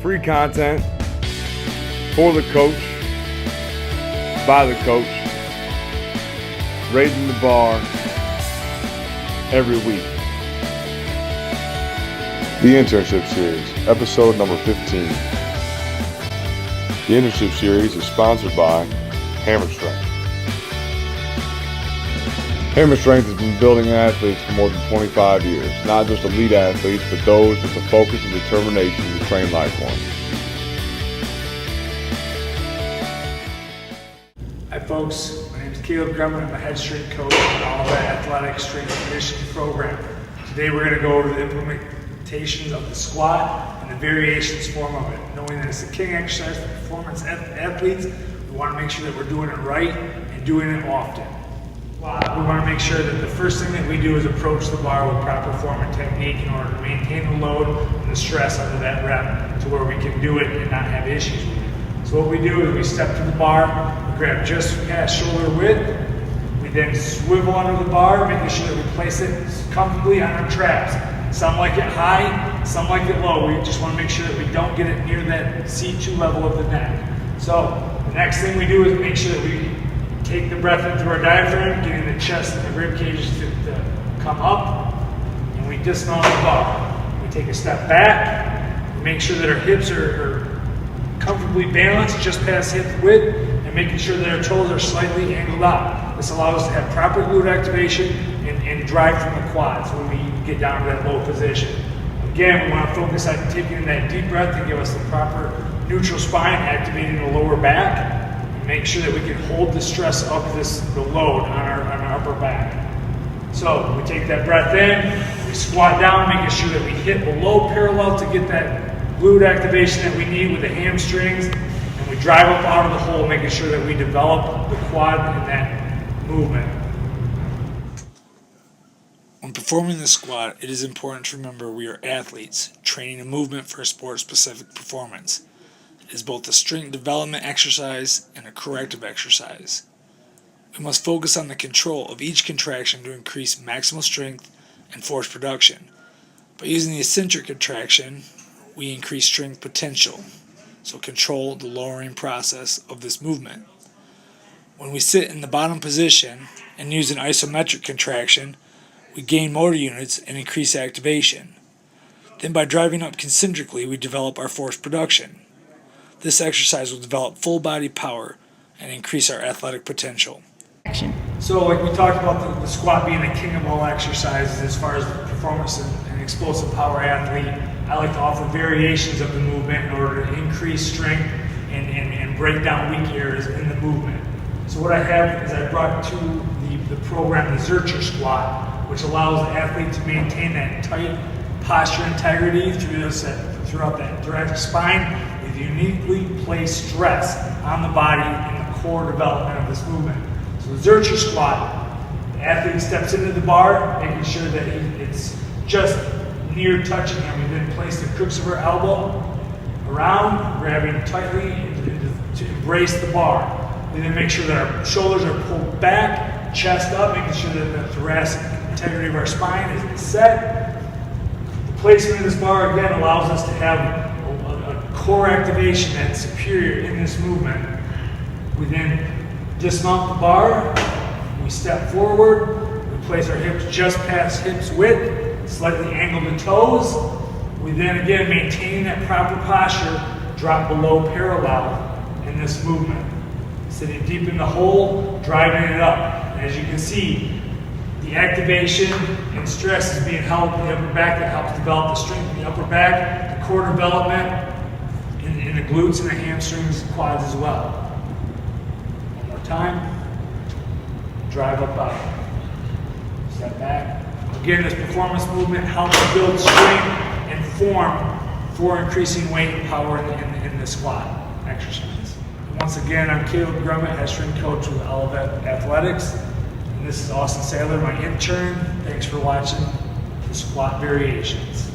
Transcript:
free content for the coach, by the coach, raising the bar every week. The Internship Series, episode number 15. The Internship Series is sponsored by Hammer Strength. Hammer Strength has been building athletes for more than 25 years, not just elite athletes, but those with the focus and determination to train like one. Hi folks, my name is Caleb Grumman. I'm a head strength coach in all the athletic strength and conditioning program. Today we're going to go over the implementations of the squat and the variations form of it. Knowing that it's a king exercise for performance athletes, we want to make sure that we're doing it right and doing it often. We want to make sure that the first thing that we do is approach the bar with proper form and technique in order to maintain the load and the stress under that rep to where we can do it and not have issues with it. So what we do is we step to the bar, we grab just past shoulder width, we then swivel under the bar, making sure that we place it comfortably on our traps. Some like it high, some like it low. We just want to make sure that we don't get it near that C2 level of the neck. So the next thing we do is make sure that we take the breath in through our diaphragm, getting the chest and the rib cages to come up, and we dismount the bar. We take a step back, we make sure that our hips are comfortably balanced just past hip width, and making sure that our toes are slightly angled out. This allows us to have proper glute activation and drive from the quads when we get down to that low position. Again, we want to focus on taking that deep breath to give us the proper neutral spine, activating the lower back. Make sure that we can hold the stress of the load on our upper back. So we take that breath in, we squat down, making sure that we hit below parallel to get that glute activation that we need with the hamstrings, and we drive up out of the hole, making sure that we develop the quad in that movement. When performing the squat, it is important to remember we are athletes training a movement for a sport-specific performance. It is both a strength development exercise and a corrective exercise. We must focus on the control of each contraction to increase maximal strength and force production. By using the eccentric contraction, we increase strength potential, so control the lowering process of this movement. When we sit in the bottom position and use an isometric contraction, we gain motor units and increase activation. Then by driving up concentrically, we develop our force production. This exercise will develop full body power and increase our athletic potential. So like we talked about the squat being the king of all exercises as far as the performance and explosive power athlete, I like to offer variations of the movement in order to increase strength and break down weak areas in the movement. So what I have is I brought to the program the Zercher squat, which allows the athlete to maintain that tight posture integrity throughout that thoracic spine, uniquely place stress on the body in the core development of this movement. So the Zercher squat, the athlete steps into the bar, making sure that it's just near touching him. We then place the crooks of our elbow around, grabbing tightly to embrace the bar. We then make sure that our shoulders are pulled back, chest up, making sure that the thoracic integrity of our spine is set. The placement of this bar again allows us to have core activation that's superior in this movement. We then dismount the bar, we step forward, we place our hips just past hips width, slightly angle the toes. We then again, maintaining that proper posture, drop below parallel in this movement. Sitting deep in the hole, driving it up. And as you can see, the activation and stress is being held in the upper back that helps develop the strength in the upper back, the core development, in the glutes and the hamstrings, quads as well. One more time. Drive up out. Step back. Again, this performance movement helps build strength and form for increasing weight and power in the squat exercise. And once again, I'm Caleb Grumman, head strength coach with Olivet Athletics. And this is Austin Sadler, my intern. Thanks for watching the squat variations.